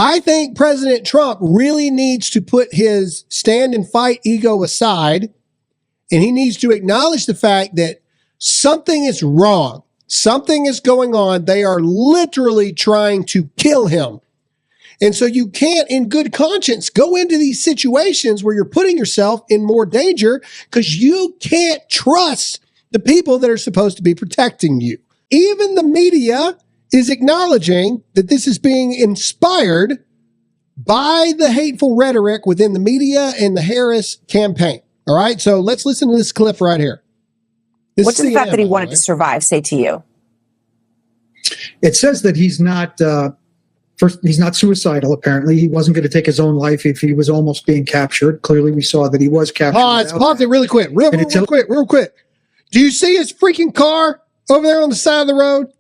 I think President Trump really needs to put his stand and fight ego aside, and he needs to acknowledge the fact that something is wrong. Something is going on. They are literally trying to kill him. And so you can't, in good conscience, go into these situations where you're putting yourself in more danger because you can't trust the people that are supposed to be protecting you. Even the media is acknowledging that this is being inspired by the hateful rhetoric within the media and the Harris campaign. All right, so let's listen to this clip right here. What does the fact that he wanted to survive say to you? It says that he's not he's not suicidal, apparently. He wasn't going to take his own life if he was almost being captured. Clearly, we saw that he was captured. Pause it really quick. Real quick. Do you see his freaking car over there on the side of the road?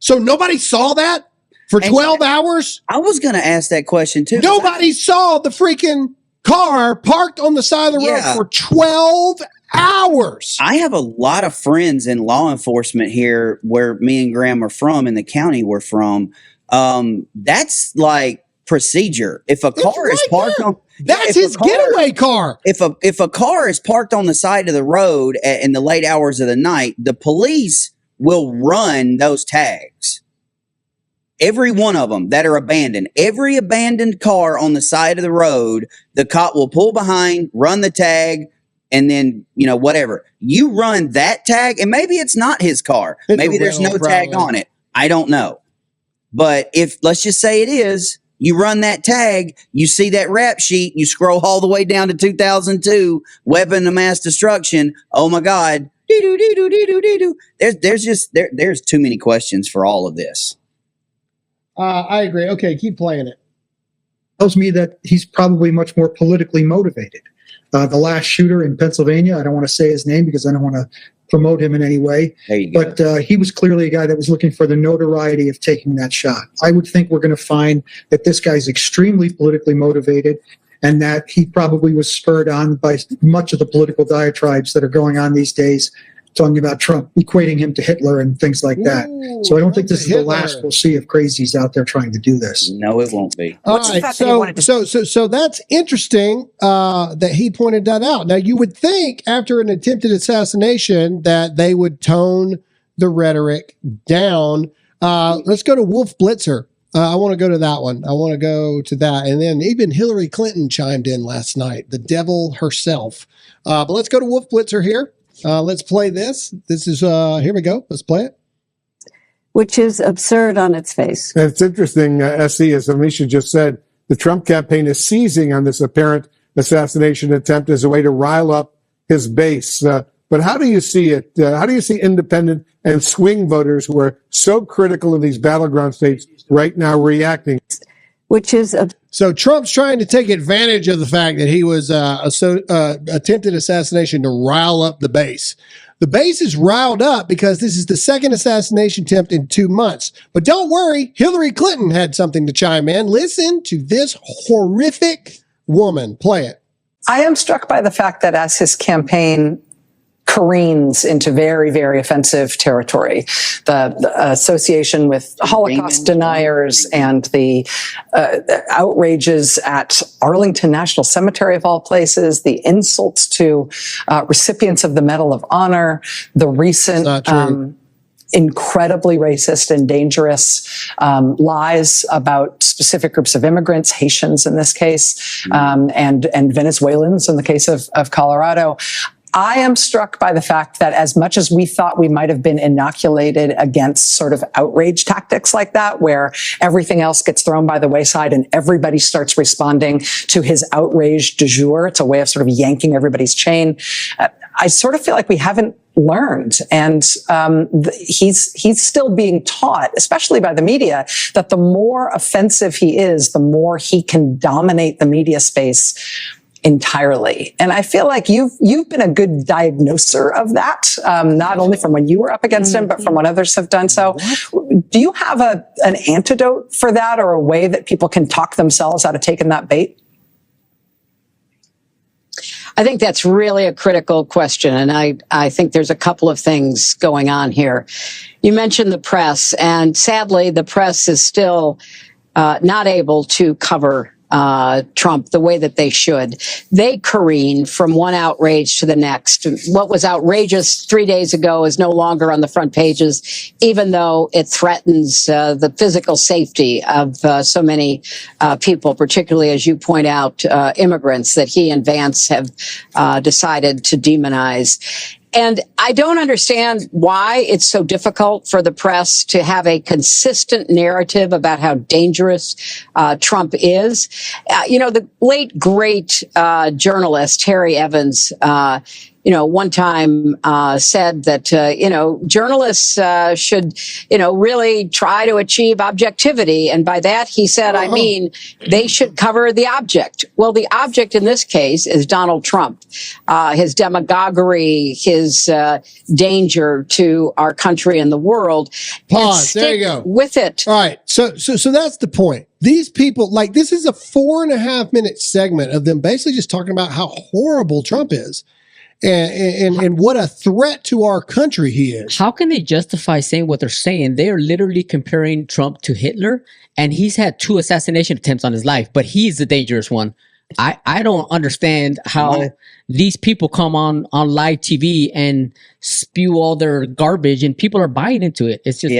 So nobody saw that for 12 hours? I was going to ask that question, too. Nobody saw the freaking car parked on the side of the road for 12 hours. I have a lot of friends in law enforcement here where me and Graham are from, in the county we're from. That's like procedure. If a car is parked on, that's his getaway car. If a car is parked on the side of the road in the late hours of the night, the police will run those tags. Every one of them that are abandoned. Every abandoned car on the side of the road, the cop will pull behind, run the tag, and then, whatever. You run that tag, and maybe it's not his car. Maybe there's no tag on it. I don't know. But let's just say it is, you run that tag, you see that rap sheet, you scroll all the way down to 2002, weapon of mass destruction. Oh my God. There's too many questions for all of this. I agree. Okay, keep playing it. Tells me that he's probably much more politically motivated. The last shooter in Pennsylvania, I don't want to say his name because I don't want to promote him in any way. There you go. But he was clearly a guy that was looking for the notoriety of taking that shot. I would think we're going to find that this guy's extremely politically motivated and that he probably was spurred on by much of the political diatribes that are going on these days, talking about Trump, equating him to Hitler and things like that. So I don't think this is the last we'll see of crazies out there trying to do this. No, it won't be. All right, so that's interesting that he pointed that out. Now, you would think after an attempted assassination that they would tone the rhetoric down. Let's go to Wolf Blitzer. I want to go to that one. I want to go to that. And then even Hillary Clinton chimed in last night, the devil herself. But let's go to Wolf Blitzer here. Let's play this. This is, here we go. Let's play it. Which is absurd on its face. And it's interesting, SE, as Amisha just said, the Trump campaign is seizing on this apparent assassination attempt as a way to rile up his base. But how do you see it? How do you see independent and swing voters who are so critical of these battleground states right now reacting? Which is so Trump's trying to take advantage of the fact that he was attempted assassination to rile up the base. The base is riled up because this is the second assassination attempt in 2 months. But don't worry, Hillary Clinton had something to chime in. Listen to this horrific woman. Play it. I am struck by the fact that as his campaign careens into very, very offensive territory, the association with Holocaust deniers and the outrages at Arlington National Cemetery of all places, the insults to recipients of the Medal of Honor, the recent incredibly racist and dangerous lies about specific groups of immigrants, Haitians in this case, and Venezuelans in the case of Colorado. I am struck by the fact that as much as we thought we might have been inoculated against sort of outrage tactics like that, where everything else gets thrown by the wayside and everybody starts responding to his outrage du jour, it's a way of sort of yanking everybody's chain. I sort of feel like we haven't learned. And he's still being taught, especially by the media, that the more offensive he is, the more he can dominate the media space entirely. And I feel like you've been a good diagnoser of that, not only from when you were up against him, but from what others have done. So do you have an antidote for that, or a way that people can talk themselves out of taking that bait? I think that's really a critical question. And I think there's a couple of things going on here. You mentioned the press, and sadly, the press is still not able to cover Trump the way that they should. They careen from one outrage to the next. What was outrageous 3 days ago is no longer on the front pages, even though it threatens the physical safety of so many people, particularly, as you point out, immigrants that he and Vance have decided to demonize. And I don't understand why it's so difficult for the press to have a consistent narrative about how dangerous Trump is. The late, great journalist Harry Evans, one time said that, journalists should, really try to achieve objectivity. And by that, he said, I mean, they should cover the object. Well, the object in this case is Donald Trump, his demagoguery, his danger to our country and the world. Pause. There you go. With it. All right. So that's the point. These people, this is a 4.5 minute segment of them basically just talking about how horrible Trump is. And what a threat to our country he is. How can they justify saying what they're saying? They are literally comparing Trump to Hitler, and he's had 2 assassination attempts on his life, but he's the dangerous one. I don't understand how these people come on live TV and spew all their garbage, and people are buying into it. It's just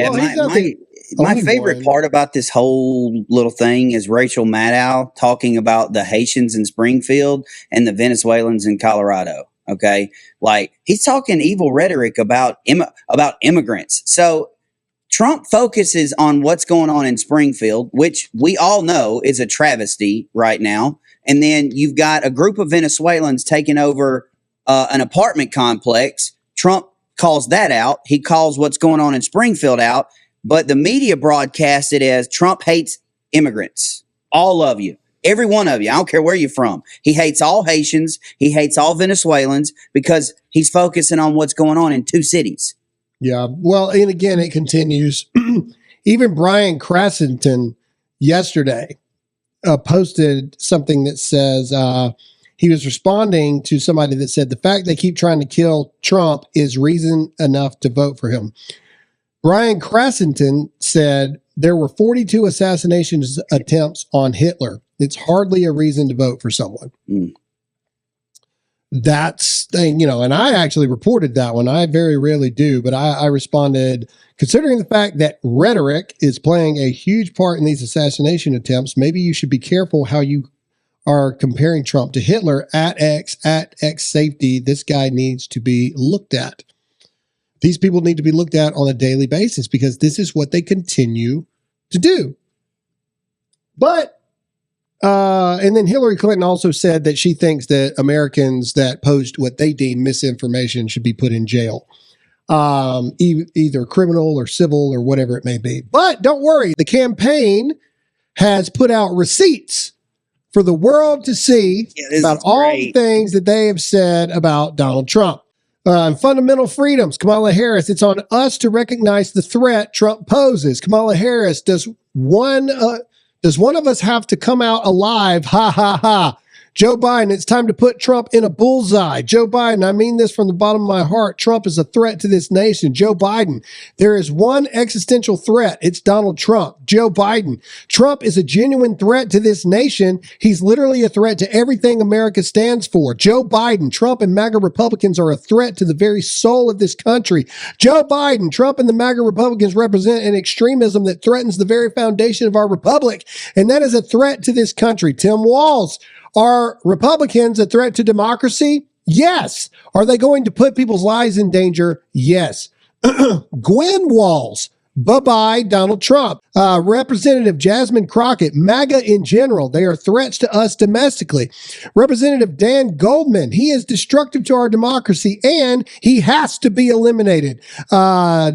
my favorite part about this whole little thing is Rachel Maddow talking about the Haitians in Springfield and the Venezuelans in Colorado. Okay, he's talking evil rhetoric about immigrants. So Trump focuses on what's going on in Springfield, which we all know is a travesty right now. And then you've got a group of Venezuelans taking over an apartment complex. Trump calls that out. He calls what's going on in Springfield out. But the media broadcasts it as Trump hates immigrants, all of you. Every one of you. I don't care where you're from. He hates all Haitians. He hates all Venezuelans because he's focusing on what's going on in 2 cities. Yeah. Well, and again, it continues. Even Brian Crassington yesterday posted something that says he was responding to somebody that said the fact they keep trying to kill Trump is reason enough to vote for him. Brian Crassington said there were 42 assassination attempts on Hitler. It's hardly a reason to vote for someone. That's thing, and I actually reported that one. I very rarely do, but I responded, considering the fact that rhetoric is playing a huge part in these assassination attempts, maybe you should be careful how you are comparing Trump to Hitler. At X safety, this guy needs to be looked at. These people need to be looked at on a daily basis because this is what they continue to do. But and then Hillary Clinton also said that she thinks that Americans that post what they deem misinformation should be put in jail, either criminal or civil or whatever it may be. But don't worry, the campaign has put out receipts for the world to see about all the things that they have said about Donald Trump. Fundamental freedoms, Kamala Harris, it's on us to recognize the threat Trump poses. Kamala Harris, does one of us have to come out alive? Ha, ha, ha. Joe Biden, it's time to put Trump in a bullseye. Joe Biden, I mean this from the bottom of my heart. Trump is a threat to this nation. Joe Biden, there is one existential threat. It's Donald Trump. Joe Biden, Trump is a genuine threat to this nation. He's literally a threat to everything America stands for. Joe Biden, Trump and MAGA Republicans are a threat to the very soul of this country. Joe Biden, Trump and the MAGA Republicans represent an extremism that threatens the very foundation of our republic, and that is a threat to this country. Tim Walz, are Republicans a threat to democracy? Yes. Are they going to put people's lives in danger? Yes. Gwen Walz, bye-bye Donald Trump. Representative Jasmine Crockett, MAGA in general, they are threats to us domestically. Representative Dan Goldman, he is destructive to our democracy and he has to be eliminated.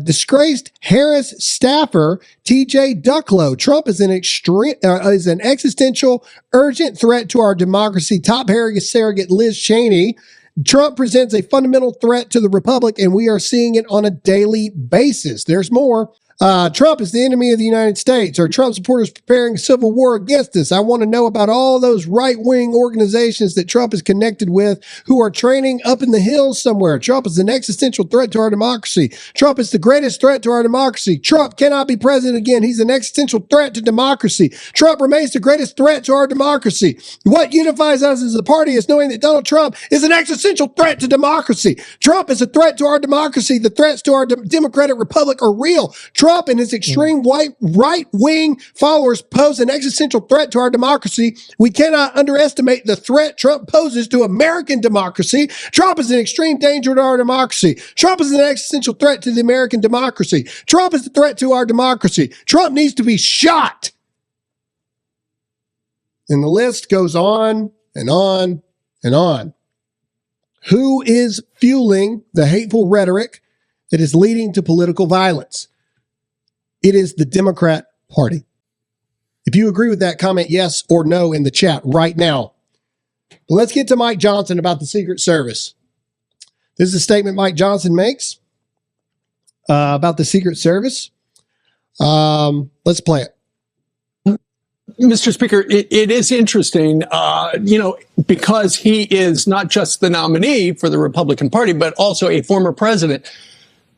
Disgraced Harris staffer TJ Ducklow, Trump is an existential, urgent threat to our democracy. Top Harris surrogate Liz Cheney, Trump presents a fundamental threat to the republic, and we are seeing it on a daily basis. There's more. Trump is the enemy of the United States. Are Trump supporters preparing a civil war against us? I want to know about all those right-wing organizations that Trump is connected with who are training up in the hills somewhere. Trump is an existential threat to our democracy. Trump is the greatest threat to our democracy. Trump cannot be president again. He's an existential threat to democracy. Trump remains the greatest threat to our democracy. What unifies us as a party is knowing that Donald Trump is an existential threat to democracy. Trump is a threat to our democracy. The threats to our democratic republic are real. Trump and his extreme right-wing followers pose an existential threat to our democracy. We cannot underestimate the threat Trump poses to American democracy. Trump is an extreme danger to our democracy. Trump is an existential threat to the American democracy. Trump is a threat to our democracy. Trump needs to be shot. And the list goes on and on and on. Who is fueling the hateful rhetoric that is leading to political violence? It is the Democrat Party. If you agree with that, comment yes or no in the chat right now. But let's get to Mike Johnson about the Secret Service. This is a statement Mike Johnson makes about the Secret Service. Let's play it. Mr. Speaker, it is interesting, because he is not just the nominee for the Republican Party, but also a former president.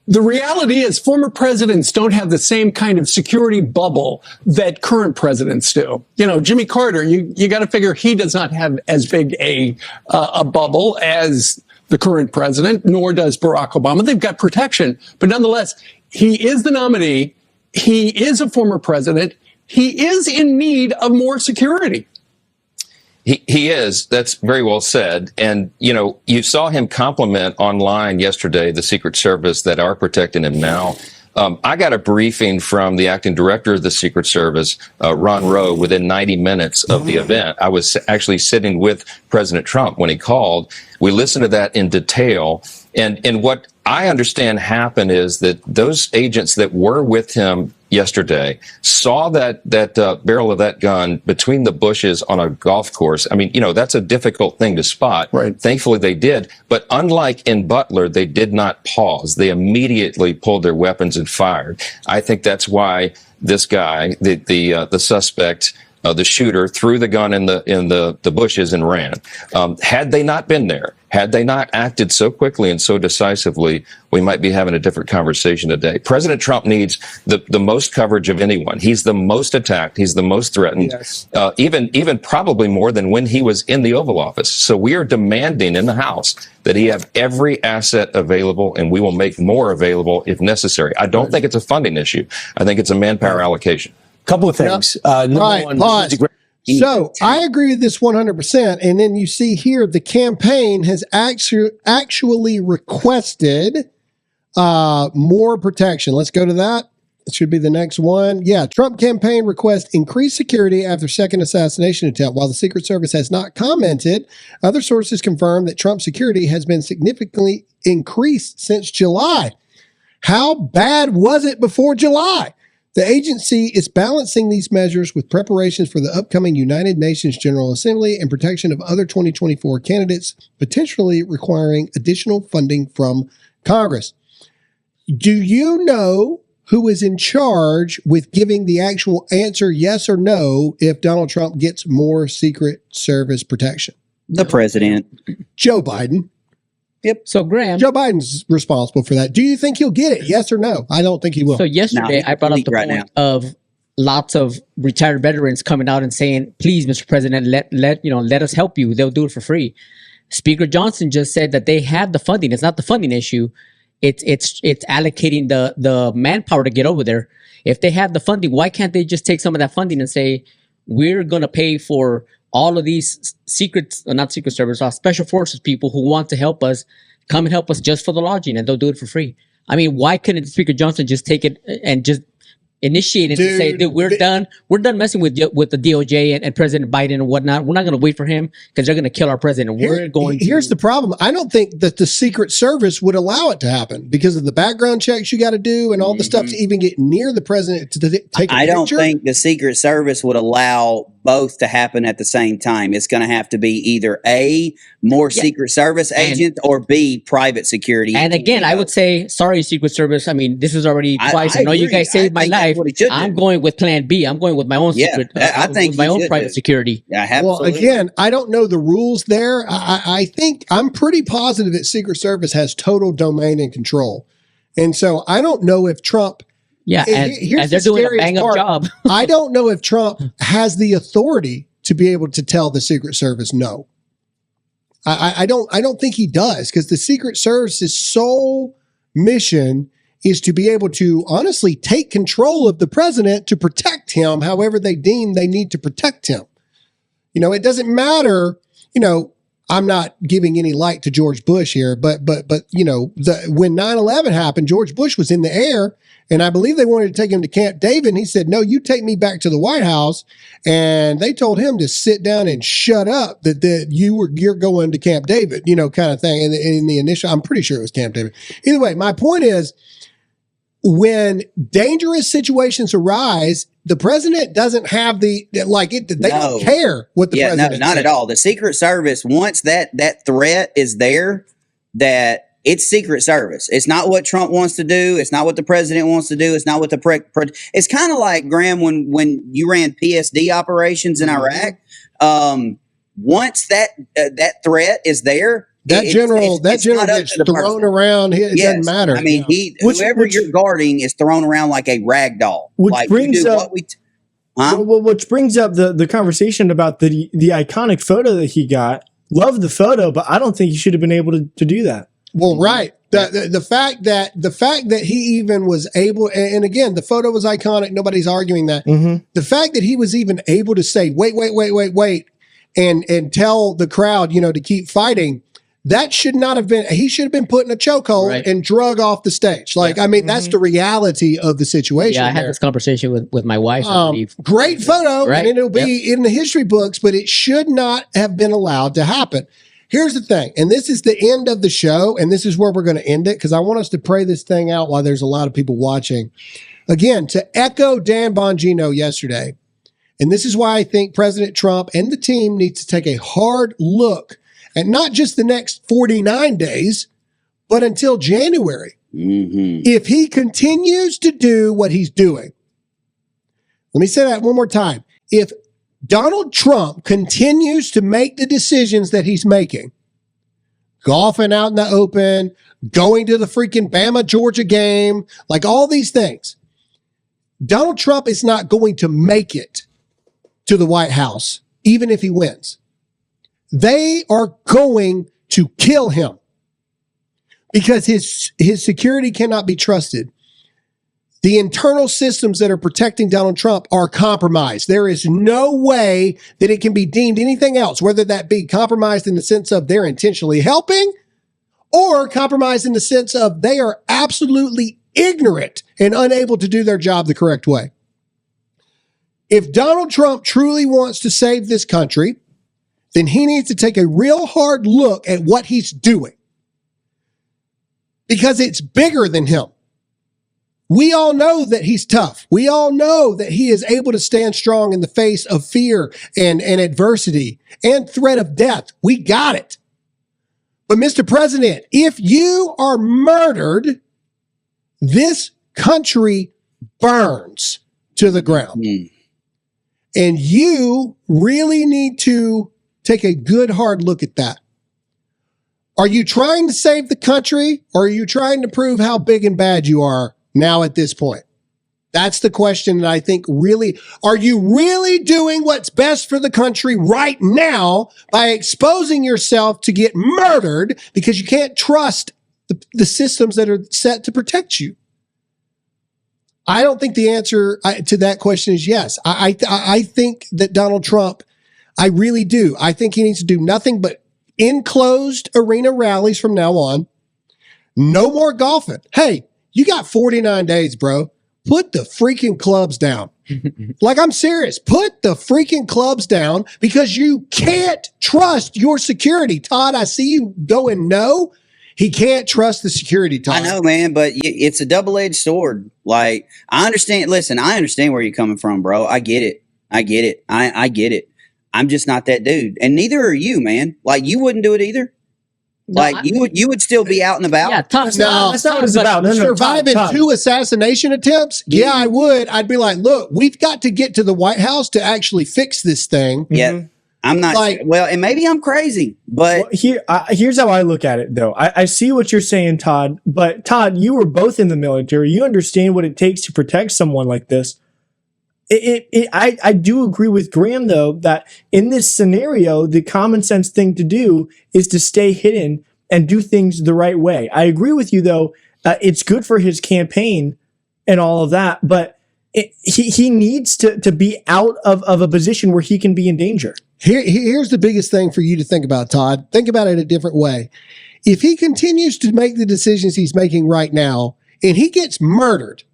The reality is former presidents don't have the same kind of security bubble that current presidents do. Jimmy Carter, you got to figure he does not have as big a bubble as the current president, nor does Barack Obama. They've got protection, but nonetheless, he is the nominee. He is a former president. He is in need of more security. He is. That's very well said. And, you saw him compliment online yesterday the Secret Service that are protecting him now. I got a briefing from the acting director of the Secret Service, Ron Rowe, within 90 minutes of the event. I was actually sitting with President Trump when he called. We listened to that in detail. And what I understand happened is that those agents that were with him yesterday saw that barrel of that gun between the bushes on a golf course. I mean, that's a difficult thing to spot. Right. Thankfully they did. But unlike in Butler, they did not pause. They immediately pulled their weapons and fired. I think that's why this guy, the suspect, the shooter, threw the gun in the bushes and ran. Had they not been there, had they not acted so quickly and so decisively, we might be having a different conversation today. President Trump needs the most coverage of anyone. He's the most attacked. He's the most threatened, yes. Even probably more than when he was in the Oval Office. So we are demanding in the House that he have every asset available, and we will make more available if necessary. I don't think it's a funding issue. I think it's a manpower allocation. Couple of things. Number one, pause. So I agree with this 100%. And then you see here, the campaign has actually requested more protection. Let's go to that. It should be the next one. Yeah, Trump campaign requests increased security after second assassination attempt. While the Secret Service has not commented, other sources confirm that Trump's security has been significantly increased since July. How bad was it before July? The agency is balancing these measures with preparations for the upcoming United Nations General Assembly and protection of other 2024 candidates, potentially requiring additional funding from Congress. Do you know who is in charge with giving the actual answer, yes or no, if Donald Trump gets more Secret Service protection? The president. Joe Biden. Yep. So, Graham, Joe Biden's responsible for that. Do you think he'll get it? Yes or no? I don't think he will. So yesterday, I brought up the point of lots of retired veterans coming out and saying, "Please, Mr. President, let us help you. They'll do it for free." Speaker Johnson just said that they have the funding. It's not the funding issue. It's allocating the manpower to get over there. If they have the funding, why can't they just take some of that funding and say, "We're going to pay for all of these not Secret Service, special forces people who want to help us, come and help us just for the lodging, and they'll do it for free." I mean, why couldn't Speaker Johnson just take it and just initiate and say, dude, we're done messing with the DOJ and President Biden and whatnot. We're not going to wait for him because they're going to kill our president. Here's the problem. I don't think that the Secret Service would allow it to happen because of the background checks you got to do and all the stuff to even get near the president to take a picture. I don't think the Secret Service would allow both to happen at the same time. It's going to have to be either A, more Secret Service agents, or B, private security. And again, I would say, sorry, Secret Service. I mean, this is already twice. I know you guys saved my life. I'm going with Plan B. I'm going with my own secret. I think with my own private security. Yeah, well, again, I don't know the rules there. I think I'm pretty positive that Secret Service has total domain and control, and so I don't know if Trump. Yeah, and they're doing a bang-up job. I don't know if Trump has the authority to be able to tell the Secret Service no. I don't think he does, because the Secret Service's sole mission is to be able to honestly take control of the president to protect him however they deem they need to protect him. You know, it doesn't matter, you know, I'm not giving any light to George Bush here, but you know, when 9/11 happened, George Bush was in the air, and I believe they wanted to take him to Camp David, and he said, no, you take me back to the White House. And they told him to sit down and shut up, that you're going to Camp David, you know, kind of thing. And in the initial, I'm pretty sure it was Camp David. Either way, my point is, when dangerous situations arise, the president doesn't have they don't care what the president says. No, not at all. The Secret Service, once that threat is there, that it's Secret Service. It's not what Trump wants to do. It's not what the president wants to do. It's not what it's kind of like, Graham, when you ran PSD operations in Iraq. Once that threat is there, that general gets thrown around. It doesn't matter. I mean, whoever you're guarding is thrown around like a rag doll. Which brings up the conversation about the iconic photo that he got. Love the photo, but I don't think he should have been able to do that. Well, right. The fact that he even was able, and again, the photo was iconic. Nobody's arguing that. Mm-hmm. The fact that he was even able to say, wait, and tell the crowd, you know, to keep fighting. That should not have been, he should have been put in a chokehold and drug off the stage. Like, I mean, that's the reality of the situation. Yeah, I had this conversation with my wife. I believe. Great photo, and it'll be in the history books, but it should not have been allowed to happen. Here's the thing, and this is the end of the show, and this is where we're going to end it, because I want us to pray this thing out while there's a lot of people watching. Again, to echo Dan Bongino yesterday, and this is why I think President Trump and the team need to take a hard look and not just the next 49 days, but until January. Mm-hmm. If he continues to do what he's doing, let me say that one more time. If Donald Trump continues to make the decisions that he's making, golfing out in the open, going to the freaking Bama-Georgia game, like all these things, Donald Trump is not going to make it to the White House, even if he wins. They are going to kill him because his security cannot be trusted. The internal systems that are protecting Donald Trump are compromised. There is no way that it can be deemed anything else, whether that be compromised in the sense of they're intentionally helping or compromised in the sense of they are absolutely ignorant and unable to do their job the correct way. If Donald Trump truly wants to save this country, then he needs to take a real hard look at what he's doing, because it's bigger than him. We all know that he's tough. We all know that he is able to stand strong in the face of fear and adversity and threat of death. We got it. But Mr. President, if you are murdered, this country burns to the ground. And you really need to take a good hard look at that. Are you trying to save the country, or are you trying to prove how big and bad you are now at this point? That's the question that I think really, are you really doing what's best for the country right now by exposing yourself to get murdered because you can't trust the systems that are set to protect you? I don't think the answer to that question is yes. I think that Donald Trump, I really do. I think he needs to do nothing but enclosed arena rallies from now on. No more golfing. Hey, you got 49 days, bro. put the freaking clubs down. Like, I'm serious. Put the freaking clubs down because you can't trust your security. Todd, I see you going no. He can't trust the security, Todd. I know, man, but it's a double-edged sword. Like, I understand. Listen, I understand where you're coming from, bro. I get it. I get it. I get it. I'm just not that dude. And neither are you, man. Like, you wouldn't do it either. No, like, you would still be out and about. Yeah, tough. That's not what it's about. No, Surviving Todd. 2 assassination attempts? Yeah, I would. I'd be like, look, we've got to get to the White House to actually fix this thing. Yeah. I'm not Like- well, and maybe I'm crazy, but Here's how I look at it, though. I see what you're saying, Todd. But Todd, you were both in the military. You understand what it takes to protect someone like this. I do agree with Graham, though, that in this scenario, the common sense thing to do is to stay hidden and do things the right way. I agree with you, though. It's good for his campaign and all of that, but he needs to be out of a position where he can be in danger. Here's the biggest thing for you to think about, Todd. Think about it a different way. If he continues to make the decisions he's making right now and he gets murdered,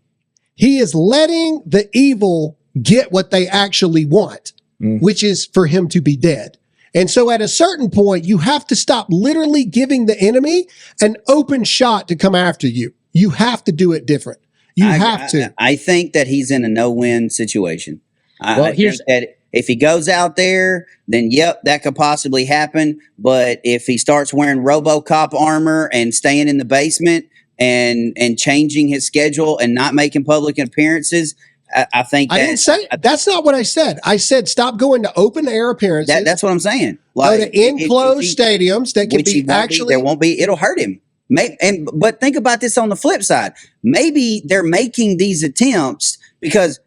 he is letting the evil get what they actually want, which is for him to be dead. And so at a certain point, you have to stop literally giving the enemy an open shot to come after you. You have to do it different. You have to. I think that he's in a no-win situation. Well, I think that if he goes out there, then yep, that could possibly happen. But if he starts wearing RoboCop armor and staying in the basement and changing his schedule and not making public appearances, I think I didn't say that's not what I said. I said stop going to open air appearances. That's what I'm saying. Go to enclosed stadiums that can be actually. There won't be. It'll hurt him. But think about this on the flip side. Maybe they're making these attempts because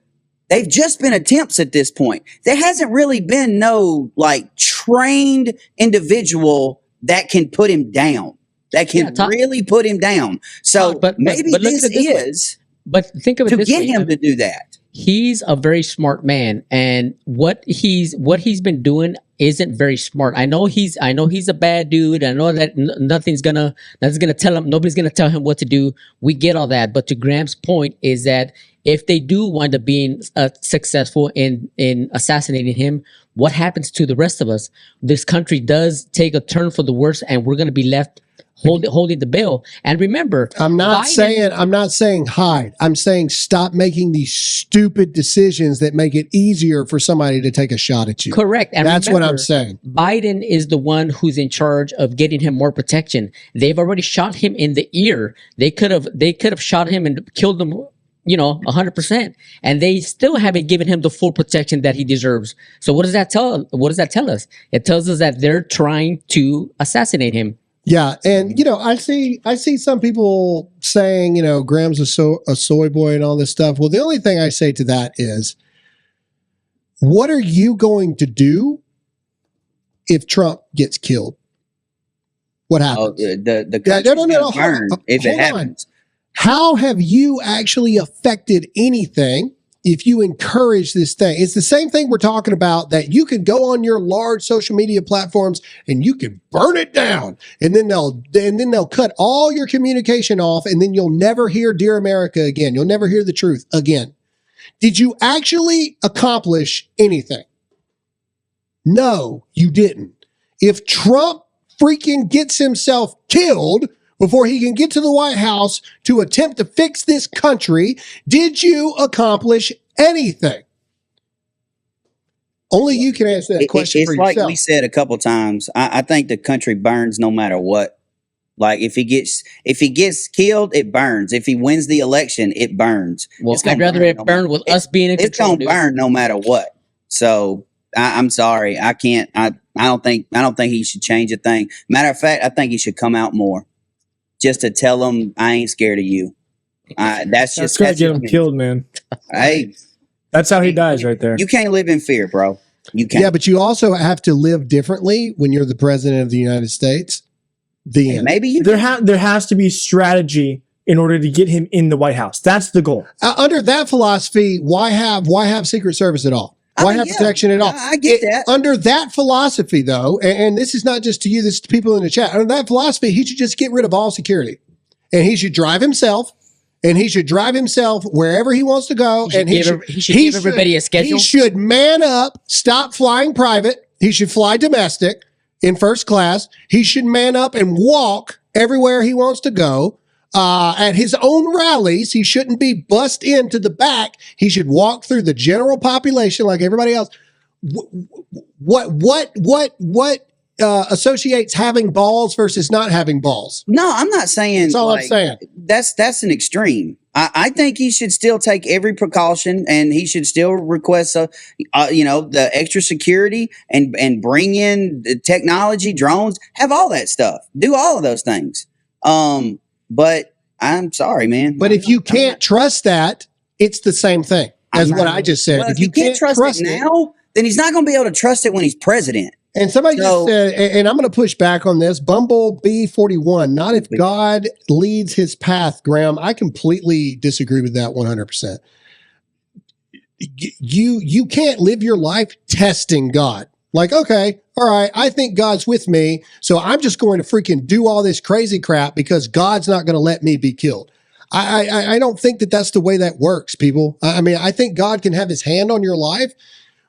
they've just been attempts at this point. There hasn't really been no like trained individual that can put him down. That can really put him down. So maybe this is. But think of it to this get way. him to do that. He's a very smart man, and what he's been doing isn't very smart. I know he's a bad dude. I know that nobody's gonna tell him what to do. We get all that, but to Graham's point is that if they do wind up being successful in assassinating him, what happens to the rest of us? This country does take a turn for the worse, and we're gonna be left holding the bill. And remember, I'm not saying hide. I'm saying stop making these stupid decisions that make it easier for somebody to take a shot at you. Correct. And that's remember, what I'm saying. Biden is the one who's in charge of getting him more protection. They've already shot him in the ear. They could have shot him and killed him, 100%. And they still haven't given him the full protection that he deserves. So what does that tell us? It tells us that they're trying to assassinate him. Yeah, and I see some people saying, Graham's a soy boy and all this stuff. Well, the only thing I say to that is, what are you going to do if Trump gets killed? What happens? The country's burn if it happens. How have you actually affected anything if you encourage this thing? It's the same thing we're talking about, that you can go on your large social media platforms and you can burn it down, and then they'll cut all your communication off, and then you'll never hear Dear America again. You'll never hear the truth again. Did you actually accomplish anything? No, you didn't. If Trump freaking gets himself killed before he can get to the White House to attempt to fix this country, did you accomplish anything? Only you can answer that question for yourself. It's like we said a couple times. I think the country burns no matter what. Like if he gets killed, it burns. If he wins the election, it burns. Well, I'd rather it burn with us being in control. It's gonna burn no matter what. So I'm sorry, I can't. I don't think he should change a thing. Matter of fact, I think he should come out more. Just to tell them I ain't scared of you. That's gonna get him killed, man. Hey, that's how he dies right there. You can't live in fear, bro. You can't. Yeah, but you also have to live differently when you're the president of the United States. Maybe there has to be strategy in order to get him in the White House. That's the goal. Under that philosophy, why have Secret Service at all? Why have protection at all? I get that. Under that philosophy, though, and this is not just to you, this is to people in the chat. Under that philosophy, he should just get rid of all security. And he should drive himself, and he should drive himself wherever he wants to go. He should give everybody a schedule. He should man up, stop flying private. He should fly domestic in first class. He should man up and walk everywhere he wants to go. At his own rallies, he shouldn't be bussed into the back. He should walk through the general population like everybody else. What associates having balls versus not having balls? No, I'm not saying. That's all I'm saying. That's an extreme. I think he should still take every precaution, and he should still request, the extra security and bring in the technology, drones, have all that stuff, do all of those things. But I'm sorry, man. But if you can't trust that, it's the same thing as what I just said. Well, if you can't trust it now, then he's not going to be able to trust it when he's president. And somebody just said, and I'm going to push back on this, Bumblebee 41, not if God leads his path, Graham. I completely disagree with that 100%. You can't live your life testing God. Like, okay, all right, I think God's with me, so I'm just going to freaking do all this crazy crap because God's not going to let me be killed. I don't think that that's the way that works, people. I mean, I think God can have his hand on your life,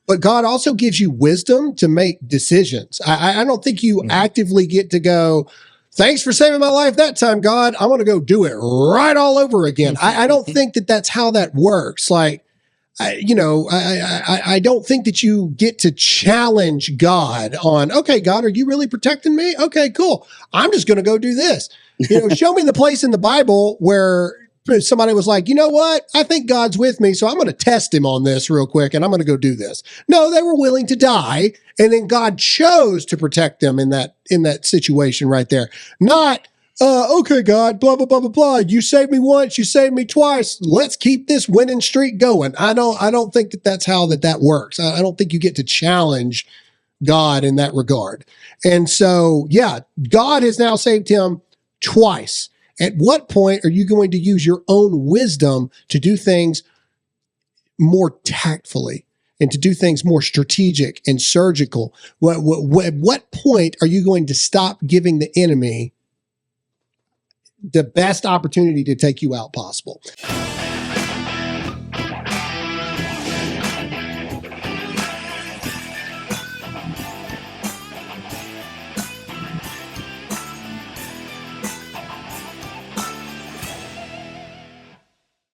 but God also gives you wisdom to make decisions. I don't think you actively get to go, thanks for saving my life that time, God. I'm going to go do it right all over again. I don't think that that's how that works. Like, I don't think that you get to challenge God on, okay, God, are you really protecting me? Okay, cool. I'm just going to go do this. Show me the place in the Bible where somebody was like, you know what? I think God's with me, so I'm going to test him on this real quick, and I'm going to go do this. No, they were willing to die, and then God chose to protect them in that situation right there. Not, okay, God, blah, blah, blah, blah, blah. You saved me once, you saved me twice. Let's keep this winning streak going. I don't think that that's how that works. I don't think you get to challenge God in that regard. And so, yeah, God has now saved him twice. At what point are you going to use your own wisdom to do things more tactfully and to do things more strategic and surgical? At what point are you going to stop giving the enemy the best opportunity to take you out possible?